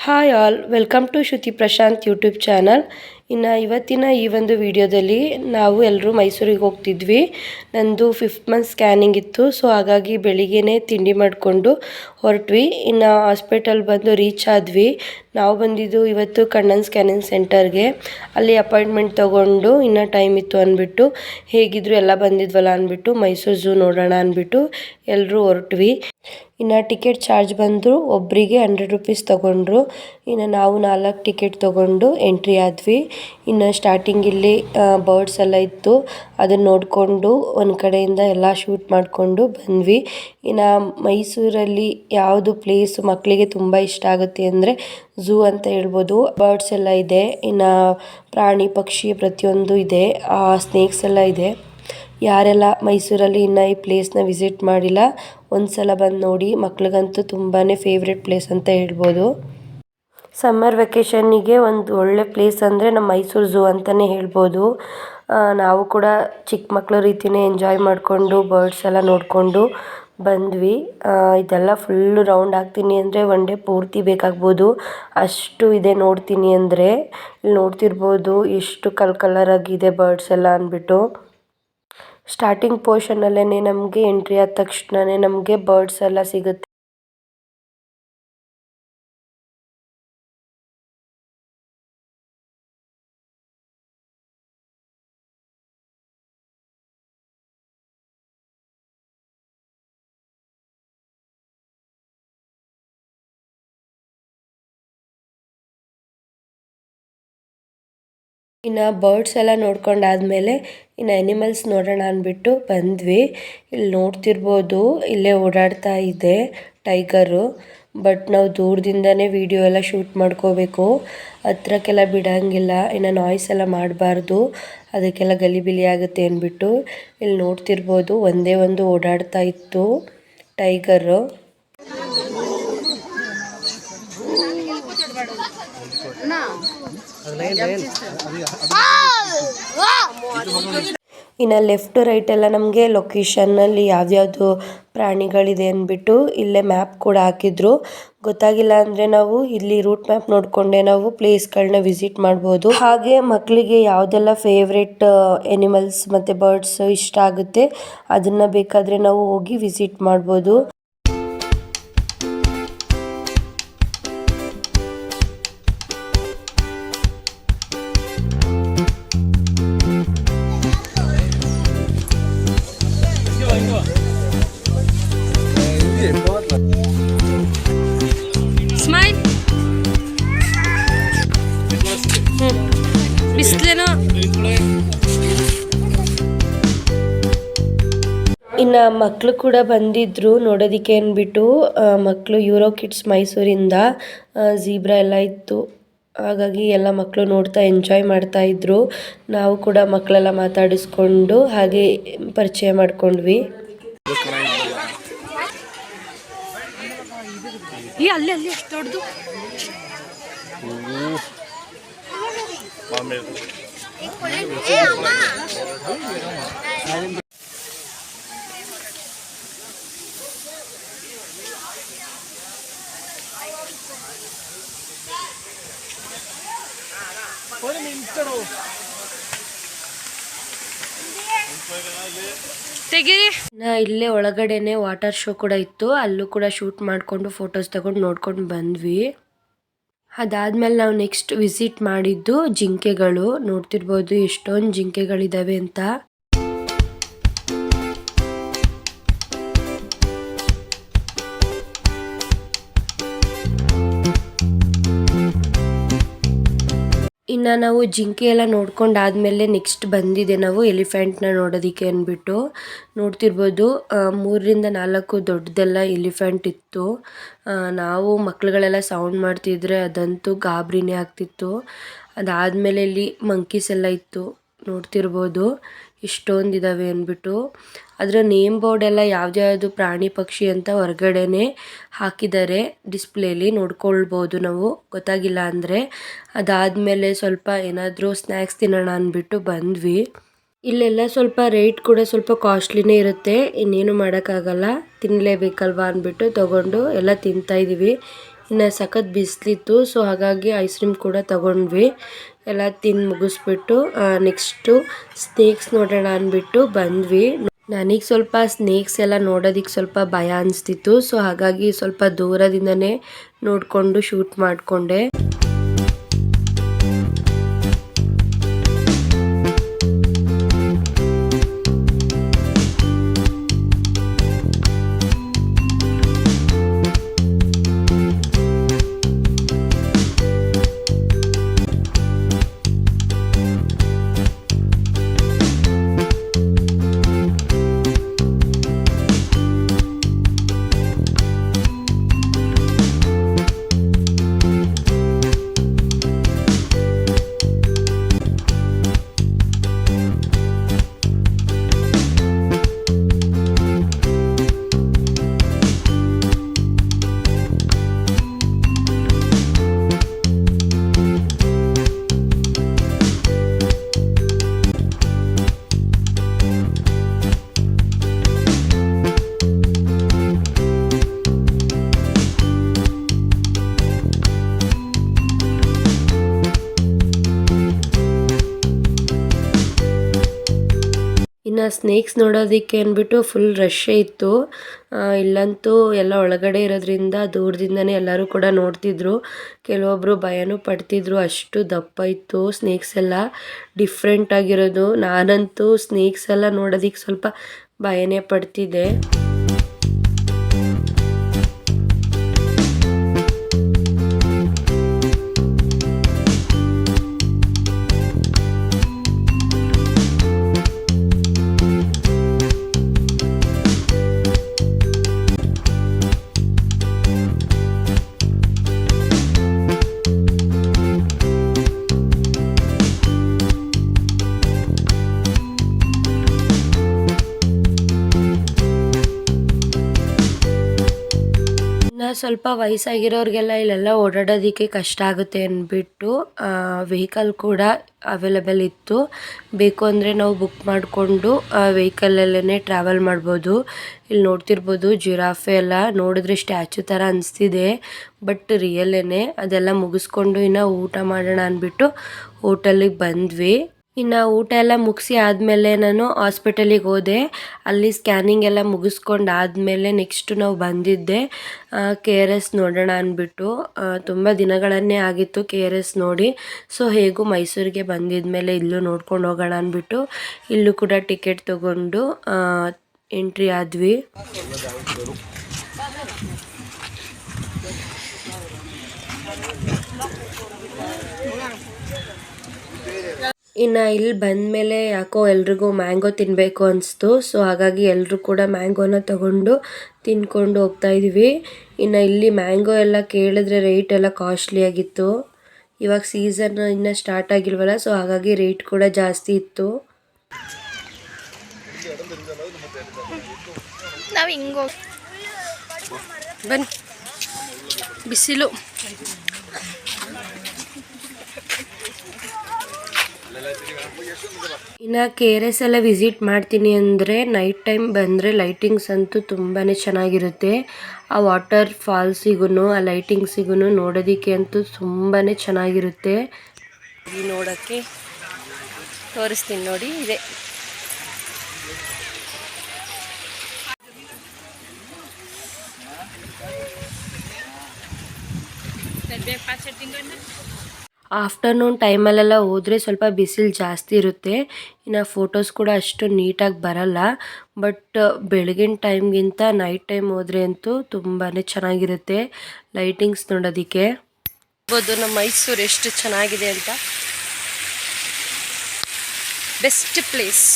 Hi all, welcome to Shruti Prashant YouTube channel. ಇನ್ನು ಇವತ್ತಿನ ಈ ಒಂದು ವಿಡಿಯೋದಲ್ಲಿ ನಾವು ಎಲ್ಲರೂ ಮೈಸೂರಿಗೆ ಹೋಗ್ತಿದ್ವಿ. ನಂದು 5th ಮಂತ್ ಸ್ಕ್ಯಾನಿಂಗ್ ಇತ್ತು. ಸೊ ಹಾಗಾಗಿ ಬೆಳಿಗ್ಗೆನೇ ತಿಂಡಿ ಮಾಡಿಕೊಂಡು ಹೊರಟ್ವಿ. ಇನ್ನು ಹಾಸ್ಪಿಟಲ್ ಬಂದು ರೀಚ್ ಆದ್ವಿ. ನಾವು ಬಂದಿದ್ದು ಇವತ್ತು ಕಣ್ಣನ್ ಸ್ಕ್ಯಾನಿಂಗ್ ಸೆಂಟರ್ಗೆ. ಅಲ್ಲಿ ಅಪಾಯಿಂಟ್ಮೆಂಟ್ ತೊಗೊಂಡು ಇನ್ನೂ ಟೈಮ್ ಇತ್ತು ಅಂದ್ಬಿಟ್ಟು, ಹೇಗಿದ್ರು ಎಲ್ಲ ಬಂದಿದ್ವಲ್ಲ ಅಂದ್ಬಿಟ್ಟು ಮೈಸೂರು ಝೂ ನೋಡೋಣ ಅಂದ್ಬಿಟ್ಟು ಎಲ್ಲರೂ ಹೊರಟ್ವಿ. ಇನ್ನು ಟಿಕೆಟ್ ಚಾರ್ಜ್ ಬಂದು ಒಬ್ಬರಿಗೆ 100 ರುಪೀಸ್ ತೊಗೊಂಡ್ರು. ಇನ್ನು ನಾವು 4 ಟಿಕೆಟ್ ತೊಗೊಂಡು ಎಂಟ್ರಿ ಆದ್ವಿ. ಇನ್ನು ಸ್ಟಾರ್ಟಿಂಗ್ ಇಲ್ಲಿ ಬರ್ಡ್ಸ್ ಎಲ್ಲ ಇತ್ತು, ಅದನ್ನು ನೋಡಿಕೊಂಡು ಒಂದು ಕಡೆಯಿಂದ ಎಲ್ಲ ಶೂಟ್ ಮಾಡಿಕೊಂಡು ಬಂದ್ವಿ. ಇನ್ನು ಮೈಸೂರಲ್ಲಿ ಯಾವುದು ಪ್ಲೇಸ್ ಮಕ್ಕಳಿಗೆ ತುಂಬ ಇಷ್ಟ ಆಗುತ್ತೆ ಅಂದರೆ ಝೂ ಅಂತ ಹೇಳ್ಬೋದು. ಬರ್ಡ್ಸ್ ಎಲ್ಲ ಇದೆ, ಇನ್ನು ಪ್ರಾಣಿ ಪಕ್ಷಿ ಪ್ರತಿಯೊಂದು ಇದೆ, ಸ್ನೇಕ್ಸ್ ಎಲ್ಲ ಇದೆ. ಯಾರೆಲ್ಲ ಮೈಸೂರಲ್ಲಿ ಇನ್ನು ಈ ಪ್ಲೇಸ್ನ ವಿಸಿಟ್ ಮಾಡಿಲ್ಲ, ಒಂದು ಸಲ ಬಂದು ನೋಡಿ. ಮಕ್ಳಿಗಂತೂ ತುಂಬಾ ಫೇವ್ರೆಟ್ ಪ್ಲೇಸ್ ಅಂತ ಹೇಳ್ಬೋದು. ಸಮ್ಮರ್ ವೆಕೇಷನ್ನಿಗೆ ಒಂದು ಒಳ್ಳೆ ಪ್ಲೇಸ್ ಅಂದರೆ ನಮ್ಮ ಮೈಸೂರು ಝೂ ಅಂತಲೇ ಹೇಳ್ಬೋದು. ನಾವು ಕೂಡ ಚಿಕ್ಕ ಮಕ್ಕಳ ರೀತಿಯೇ ಎಂಜಾಯ್ ಮಾಡಿಕೊಂಡು ಬರ್ಡ್ಸ್ ಎಲ್ಲ ನೋಡಿಕೊಂಡು ಬಂದ್ವಿ. ಇದೆಲ್ಲ ಫುಲ್ಲು ರೌಂಡ್ ಆಗ್ತೀನಿ ಅಂದರೆ ಒನ್ ಡೇ ಪೂರ್ತಿ ಬೇಕಾಗ್ಬೋದು, ಅಷ್ಟು ಇದೆ ನೋಡ್ತೀನಿ ಅಂದರೆ. ಇಲ್ಲಿ ನೋಡ್ತಿರ್ಬೋದು ಎಷ್ಟು ಕಲರ್ ಆಗಿದೆ ಬರ್ಡ್ಸ್ ಎಲ್ಲ ಅಂದ್ಬಿಟ್ಟು. ಸ್ಟಾರ್ಟಿಂಗ್ ಪೋರ್ಷನಲ್ಲೇ ನಮಗೆ ಎಂಟ್ರಿ ಆದ ತಕ್ಷಣವೇ ನಮಗೆ ಬರ್ಡ್ಸ್ ಎಲ್ಲ ಸಿಗುತ್ತೆ. ಇನ್ನು ಬರ್ಡ್ಸ್ ಎಲ್ಲ ನೋಡ್ಕೊಂಡಾದ್ಮೇಲೆ ಇನ್ನು ಎನಿಮಲ್ಸ್ ನೋಡೋಣ ಅಂದ್ಬಿಟ್ಟು ಬಂದ್ವಿ. ಇಲ್ಲಿ ನೋಡ್ತಿರ್ಬೋದು ಇಲ್ಲೇ ಓಡಾಡ್ತಾ ಇದೆ ಟೈಗರು. ಬಟ್ ನಾವು ದೂರದಿಂದನೇ ವಿಡಿಯೋ ಎಲ್ಲ ಶೂಟ್ ಮಾಡ್ಕೋಬೇಕು, ಹತ್ರಕ್ಕೆಲ್ಲ ಬಿಡೋಂಗಿಲ್ಲ. ಇನ್ನು ನಾಯ್ಸ್ ಎಲ್ಲ ಮಾಡಬಾರ್ದು, ಅದಕ್ಕೆಲ್ಲ ಗಲಿಬಿಲಿ ಆಗುತ್ತೆ ಅಂದ್ಬಿಟ್ಟು. ಇಲ್ಲಿ ನೋಡ್ತಿರ್ಬೋದು ಒಂದೇ ಒಂದು ಓಡಾಡ್ತಾ ಇತ್ತು ಟೈಗರು. ಇನ್ನು ಲೆಫ್ಟ್ ರೈಟ್ ಎಲ್ಲ ನಮಗೆ ಲೊಕೇಶನ್ನಲ್ಲಿ ಯಾವ್ಯಾವುದು ಪ್ರಾಣಿಗಳಿದೆ ಅಂದ್ಬಿಟ್ಟು ಇಲ್ಲೇ ಮ್ಯಾಪ್ ಕೂಡ ಹಾಕಿದ್ರು. ಗೊತ್ತಾಗಿಲ್ಲ ಅಂದರೆ ನಾವು ಇಲ್ಲಿ ರೂಟ್ ಮ್ಯಾಪ್ ನೋಡಿಕೊಂಡೆ ನಾವು ಪ್ಲೇಸ್ಗಳನ್ನ ವಿಸಿಟ್ ಮಾಡ್ಬೋದು. ಹಾಗೆ ಮಕ್ಕಳಿಗೆ ಯಾವುದೆಲ್ಲ ಫೇವ್ರೆಟ್ ಎನಿಮಲ್ಸ್ ಮತ್ತು ಬರ್ಡ್ಸ್ ಇಷ್ಟ ಆಗುತ್ತೆ ಅದನ್ನು ಬೇಕಾದರೆ ನಾವು ಹೋಗಿ ವಿಸಿಟ್ ಮಾಡ್ಬೋದು. ಸ್ಮೈಲ್ ಬಿಸ್ಲೇನೋ. ಇನ್ನು ಮಕ್ಕಳು ಕೂಡ ಬಂದಿದ್ರು ನೋಡೋದಕ್ಕೆ ಅಂದ್ಬಿಟ್ಟು. ಮಕ್ಕಳು ಯೂರೋ ಕಿಡ್ಸ್ ಮೈಸೂರಿಂದ ಝೀಬ್ರಾ ಎಲ್ಲ ಇತ್ತು, ಹಾಗಾಗಿ ಎಲ್ಲ ಮಕ್ಕಳು ನೋಡ್ತಾ ಎಂಜಾಯ್ ಮಾಡ್ತಾ ಇದ್ರು. ನಾವು ಕೂಡ ಮಕ್ಕಳೆಲ್ಲ ಮಾತಾಡಿಸ್ಕೊಂಡು ಹಾಗೆ ಪರಿಚಯ ಮಾಡ್ಕೊಂಡ್ವಿ. ಅಲ್ಲಿ ಎಷ್ಟು ದೊಡ್ಡದು ತೆಗೀರಿ. ಇಲ್ಲೇ ಒಳಗಡೆನೆ ವಾಟರ್ ಶೋ ಕೂಡ ಇತ್ತು, ಅಲ್ಲೂ ಕೂಡ ಶೂಟ್ ಮಾಡಿಕೊಂಡು ಫೋಟೋಸ್ ತಗೊಂಡು ನೋಡ್ಕೊಂಡು ಬಂದ್ವಿ. ಅದಾದ್ಮೇಲೆ ನಾವು ನೆಕ್ಸ್ಟ್ ವಿಸಿಟ್ ಮಾಡಿದ್ದು ಜಿಂಕೆಗಳು. ನೋಡ್ತಿರ್ಬೋದು ಎಷ್ಟೊಂದು ಜಿಂಕೆಗಳಿದಾವೆ ಅಂತ. ಇನ್ನು ನಾವು ಜಿಂಕೆ ಎಲ್ಲ ನೋಡ್ಕೊಂಡಾದ್ಮೇಲೆ ನೆಕ್ಸ್ಟ್ ಬಂದಿದೆ ನಾವು ಎಲಿಫೆಂಟ್ನ ನೋಡೋದಕ್ಕೆ ಅಂದ್ಬಿಟ್ಟು. ನೋಡ್ತಿರ್ಬೋದು 3ರಿಂದ 4 ದೊಡ್ಡದೆಲ್ಲ ಎಲಿಫೆಂಟ್ ಇತ್ತು. ನಾವು ಮಕ್ಳುಗಳೆಲ್ಲ ಸೌಂಡ್ ಮಾಡ್ತಿದ್ರೆ ಅದಂತೂ ಗಾಬರಿನೇ ಆಗ್ತಿತ್ತು. ಅದಾದಮೇಲೆ ಇಲ್ಲಿ ಮಂಕೀಸ್ ಎಲ್ಲ ಇತ್ತು, ನೋಡ್ತಿರ್ಬೋದು ಇಷ್ಟೊಂದಿದ್ದಾವೆ ಅಂದ್ಬಿಟ್ಟು. ಅದರ ನೇಮ್ ಬೋರ್ಡ್ ಎಲ್ಲ ಯಾವ್ದ್ಯಾವುದು ಪ್ರಾಣಿ ಪಕ್ಷಿ ಅಂತ ಹೊರಗಡೆನೆ ಹಾಕಿದ್ದಾರೆ, ಡಿಸ್ಪ್ಲೇಲಿ ನೋಡ್ಕೊಳ್ಬೋದು ನಾವು ಗೊತ್ತಾಗಿಲ್ಲ ಅಂದರೆ. ಅದಾದಮೇಲೆ ಸ್ವಲ್ಪ ಏನಾದರೂ ಸ್ನ್ಯಾಕ್ಸ್ ತಿನ್ನೋಣ ಅಂದ್ಬಿಟ್ಟು ಬಂದ್ವಿ. ಇಲ್ಲೆಲ್ಲ ಸ್ವಲ್ಪ ರೇಟ್ ಕೂಡ ಸ್ವಲ್ಪ ಕಾಸ್ಟ್ಲಿನೇ ಇರುತ್ತೆ, ಇನ್ನೇನು ಮಾಡೋಕ್ಕಾಗಲ್ಲ, ತಿನ್ನಲೇಬೇಕಲ್ವಾ ಅಂದ್ಬಿಟ್ಟು ತೊಗೊಂಡು ಎಲ್ಲ ತಿಂತಾಯಿದ್ದೀವಿ. ಇನ್ನು ಸಖತ್ ಬಿಸಿಲಿತ್ತು. ಸೊ ಹಾಗಾಗಿ ಐಸ್ ಕ್ರೀಮ್ ಕೂಡ ತಗೊಂಡ್ವಿ. ಎಲ್ಲ ತಿಂದು ಮುಗಿಸ್ಬಿಟ್ಟು ನೆಕ್ಸ್ಟು ಸ್ನೇಕ್ಸ್ ನೋಡೋಣ ಅಂದ್ಬಿಟ್ಟು ಬಂದ್ವಿ. ನನಗೆ ಸ್ವಲ್ಪ ಸ್ನೇಕ್ಸ್ ಎಲ್ಲ ನೋಡೋದಕ್ಕೆ ಸ್ವಲ್ಪ ಭಯ ಅನಿಸ್ತಿತ್ತು. ಸೊ ಹಾಗಾಗಿ ಸ್ವಲ್ಪ ದೂರದಿಂದನೇ ನೋಡಿಕೊಂಡು ಶೂಟ್ ಮಾಡಿಕೊಂಡೆ. ಇನ್ನು ಸ್ನೇಕ್ಸ್ ನೋಡೋದಕ್ಕೆ ಅಂದ್ಬಿಟ್ಟು ಫುಲ್ ರಶ್ಶೇ ಇತ್ತು. ಇಲ್ಲಂತೂ ಎಲ್ಲ ಒಳಗಡೆ ಇರೋದ್ರಿಂದ ದೂರದಿಂದನೇ ಎಲ್ಲರೂ ಕೂಡ ನೋಡ್ತಿದ್ರು. ಕೆಲವೊಬ್ಬರು ಭಯನೂ ಪಡ್ತಿದ್ರು, ಅಷ್ಟು ದಪ್ಪ ಇತ್ತು ಸ್ನೇಕ್ಸ್ ಎಲ್ಲ ಡಿಫ್ರೆಂಟ್ ಆಗಿರೋದು. ನಾನಂತೂ ಸ್ನೇಕ್ಸ್ ಎಲ್ಲ ನೋಡೋದಕ್ಕೆ ಸ್ವಲ್ಪ ಭಯನೇ ಪಡ್ತಿದ್ದೆ. ಸ್ವಲ್ಪ ವಯಸ್ಸಾಗಿರೋರಿಗೆಲ್ಲ ಇಲ್ಲೆಲ್ಲ ಓಡಾಡೋದಕ್ಕೆ ಕಷ್ಟ ಆಗುತ್ತೆ ಅಂದ್ಬಿಟ್ಟು ವೆಹಿಕಲ್ ಕೂಡ ಅವೈಲೇಬಲ್ ಇತ್ತು. ಬೇಕು ಅಂದರೆ ನಾವು ಬುಕ್ ಮಾಡಿಕೊಂಡು ವೆಹಿಕಲಲ್ಲೇ ಟ್ರಾವೆಲ್ ಮಾಡ್ಬೋದು. ಇಲ್ಲಿ ನೋಡ್ತಿರ್ಬೋದು ಜಿರಾಫೆ ಎಲ್ಲ ನೋಡಿದ್ರೆ ಸ್ಟ್ಯಾಚು ಥರ ಅನಿಸ್ತಿದೆ, ಬಟ್ ರಿಯಲ್ಲೇನೆ. ಅದೆಲ್ಲ ಮುಗಿಸ್ಕೊಂಡು ಇನ್ನು ಊಟ ಮಾಡೋಣ ಅಂದ್ಬಿಟ್ಟು ಹೋಟೆಲಿಗೆ ಬಂದ್ವಿ. ಇನ್ನು ಊಟ ಎಲ್ಲ ಮುಗಿಸಿ ಆದಮೇಲೆ ನಾನು ಹಾಸ್ಪಿಟಲಿಗೆ ಹೋದೆ. ಅಲ್ಲಿ ಸ್ಕ್ಯಾನಿಂಗ್ ಎಲ್ಲ ಮುಗಿಸ್ಕೊಂಡು ಆದಮೇಲೆ ನೆಕ್ಸ್ಟು ನಾವು ಬಂದಿದ್ದೆ KRS ನೋಡೋಣ ಅಂದ್ಬಿಟ್ಟು. ತುಂಬ ದಿನಗಳನ್ನೇ ಆಗಿತ್ತು KRS ನೋಡಿ. ಸೊ ಹೇಗೂ ಮೈಸೂರಿಗೆ ಬಂದಿದ ಮೇಲೆ ಇಲ್ಲೂ ನೋಡ್ಕೊಂಡು ಹೋಗೋಣ ಅಂದ್ಬಿಟ್ಟು ಇಲ್ಲೂ ಕೂಡ ಟಿಕೆಟ್ ತೊಗೊಂಡು ಎಂಟ್ರಿ ಆದ್ವಿ. ಇನ್ನು ಇಲ್ಲಿ ಬಂದಮೇಲೆ ಯಾಕೋ ಎಲ್ರಿಗೂ ಮ್ಯಾಂಗೋ ತಿನ್ನಬೇಕು ಅನಿಸ್ತು. ಸೊ ಹಾಗಾಗಿ ಎಲ್ಲರೂ ಕೂಡ ಮ್ಯಾಂಗೋನ ತಗೊಂಡು ತಿನ್ಕೊಂಡು ಹೋಗ್ತಾ ಇದ್ದೀವಿ. ಇನ್ನು ಇಲ್ಲಿ ಮ್ಯಾಂಗೋ ಎಲ್ಲ ಕೇಳಿದ್ರೆ ರೇಟ್ ಎಲ್ಲ ಕಾಸ್ಟ್ಲಿ ಆಗಿತ್ತು. ಇವಾಗ ಸೀಸನ್ ಇನ್ನೂ ಸ್ಟಾರ್ಟ್ ಆಗಿಲ್ವಲ್ಲ, ಸೊ ಹಾಗಾಗಿ ರೇಟ್ ಕೂಡ ಜಾಸ್ತಿ ಇತ್ತು. ನಾವು ಹಿಂಗೋ ಬನ್ನಿ, ಬಿಸಿಲು. ಇನ್ನು KRS ಎಲ್ಲ ವಿಸಿಟ್ ಮಾಡ್ತೀನಿ ಅಂದರೆ ನೈಟ್ ಟೈಮ್ ಬಂದರೆ ಲೈಟಿಂಗ್ಸ್ ಅಂತೂ ತುಂಬಾ ಚೆನ್ನಾಗಿರುತ್ತೆ. ಆ ವಾಟರ್ ಫಾಲ್ಸಿಗೂ ಆ ಲೈಟಿಂಗ್ಸಿಗೂ ನೋಡೋದಕ್ಕೆ ಅಂತೂ ತುಂಬಾ ಚೆನ್ನಾಗಿರುತ್ತೆ. ನೋಡೋಕ್ಕೆ ತೋರಿಸ್ತೀನಿ ನೋಡಿ, ಇದೆ ಆಫ್ಟರ್ನೂನ್ ಟೈಮಲ್ಲೆಲ್ಲ ಹೋದರೆ ಸ್ವಲ್ಪ ಬಿಸಿಲು ಜಾಸ್ತಿ ಇರುತ್ತೆ. ಇನ್ನು ಫೋಟೋಸ್ ಕೂಡ ಅಷ್ಟು ನೀಟಾಗಿ ಬರಲ್ಲ. ಬಟ್ ಬೆಳಗಿನ ಟೈಮ್ಗಿಂತ ನೈಟ್ ಟೈಮ್ ಹೋದರೆ ಅಂತೂ ತುಂಬಾ ಚೆನ್ನಾಗಿರುತ್ತೆ ಲೈಟಿಂಗ್ಸ್ ನೋಡೋದಕ್ಕೆ. ನಮ್ಮ ಮೈಸೂರು ಎಷ್ಟು ಚೆನ್ನಾಗಿದೆ ಅಂತ. Best place.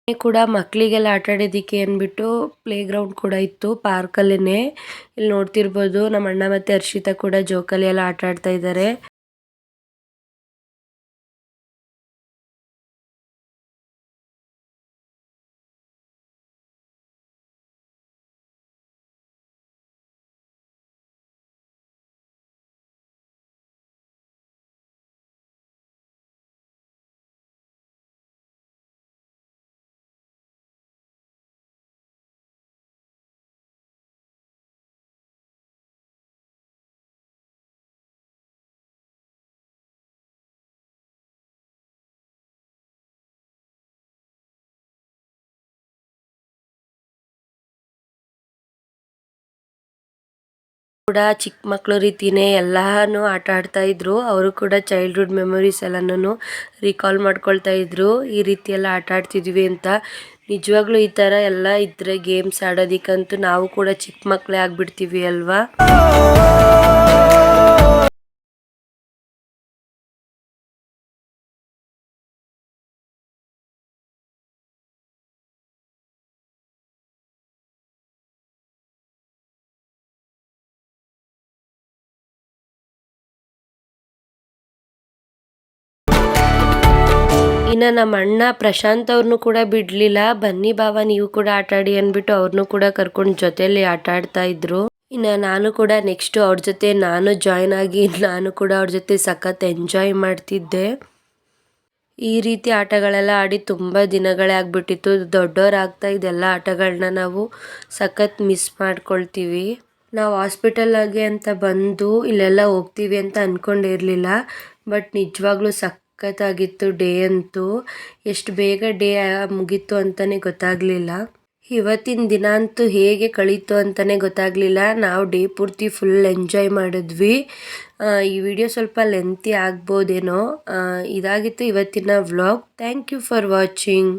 ಕೂಡ ಮಕ್ಕಳಿಗೆಲ್ಲ ಆಟ ಆಡೋದಕ್ಕೆ ಅಂದ್ಬಿಟ್ಟು ಪ್ಲೇ ಗ್ರೌಂಡ್ ಕೂಡ ಇತ್ತು ಪಾರ್ಕಲ್ಲೇ. ಇಲ್ಲಿ ನೋಡ್ತಿರ್ಬೋದು ನಮ್ಮ ಅಣ್ಣ ಮತ್ತೆ ಹರ್ಷಿತಾ ಕೂಡ ಜೋಕಾಲಿ ಎಲ್ಲ ಆಟ ಆಡ್ತಾ ಇದ್ದಾರೆ. ಕೂಡ ಚಿಕ್ಕ ಮಕ್ಕಳು ರೀತಿನೇ ಎಲ್ಲಾನು ಆಟ ಆಡ್ತಾ ಇದ್ರು. ಅವರು ಕೂಡ ಚೈಲ್ಡ್ಹುಡ್ ಮೆಮೊರೀಸ್ ಎಲ್ಲಾನು ರಿಕಾಲ್ ಮಾಡ್ಕೊಳ್ತಾ ಇದ್ರು, ಈ ರೀತಿ ಎಲ್ಲ ಆಟ ಆಡ್ತಿದ್ವಿ ಅಂತ. ನಿಜವಾಗ್ಲೂ ಈ ಥರ ಎಲ್ಲ ಇದ್ರೆ ಗೇಮ್ಸ್ ಆಡೋದಿಕ್ಕಂತೂ ನಾವು ಕೂಡ ಚಿಕ್ಕ ಮಕ್ಕಳೇ ಆಗ್ಬಿಡ್ತೀವಿ ಅಲ್ವಾ. ಇನ್ನು ನಮ್ಮ ಅಣ್ಣ ಪ್ರಶಾಂತ್ ಅವ್ರನ್ನೂ ಕೂಡ ಬಿಡಲಿಲ್ಲ. ಬನ್ನಿ ಬಾವ ನೀವು ಕೂಡ ಆಟ ಆಡಿ ಅಂದ್ಬಿಟ್ಟು ಅವ್ರನ್ನೂ ಕೂಡ ಕರ್ಕೊಂಡು ಜೊತೆಯಲ್ಲಿ ಆಟ ಆಡ್ತಾ ಇದ್ರು. ಇನ್ನು ನಾನು ಕೂಡ ನೆಕ್ಸ್ಟು ಅವ್ರ ಜೊತೆ ನಾನು ಜಾಯ್ನ್ ಆಗಿ ನಾನು ಕೂಡ ಅವ್ರ ಜೊತೆ ಸಖತ್ ಎಂಜಾಯ್ ಮಾಡ್ತಿದ್ದೆ. ಈ ರೀತಿ ಆಟಗಳೆಲ್ಲ ಆಡಿ ತುಂಬ ದಿನಗಳೇ ಆಗ್ಬಿಟ್ಟಿತ್ತು. ದೊಡ್ಡವರಾಗ್ತಾ ಇದೆಲ್ಲ ಆಟಗಳನ್ನ ನಾವು ಸಖತ್ ಮಿಸ್ ಮಾಡ್ಕೊಳ್ತೀವಿ. ನಾವು ಹಾಸ್ಪಿಟಲ್ಲಾಗೆ ಅಂತ ಬಂದು ಇಲ್ಲೆಲ್ಲ ಹೋಗ್ತೀವಿ ಅಂತ ಅಂದ್ಕೊಂಡಿರಲಿಲ್ಲ. ಬಟ್ ನಿಜವಾಗ್ಲೂ ಸಖತ್ತಾಗಿತ್ತು ಡೇ ಅಂತೂ. ಎಷ್ಟು ಬೇಗ ಡೇ ಮುಗೀತು ಅಂತಲೇ ಗೊತ್ತಾಗಲಿಲ್ಲ. ಇವತ್ತಿನ ದಿನ ಅಂತೂ ಹೇಗೆ ಕಳೀತು ಅಂತಲೇ ಗೊತ್ತಾಗಲಿಲ್ಲ. ನಾವು ಡೇ ಪೂರ್ತಿ ಫುಲ್ ಎಂಜಾಯ್ ಮಾಡಿದ್ವಿ. ಈ ವಿಡಿಯೋ ಸ್ವಲ್ಪ ಲೆಂತಿ ಆಗ್ಬೋದೇನೋ. ಇದಾಗಿತ್ತು ಇವತ್ತಿನ vlog. Thank you for watching.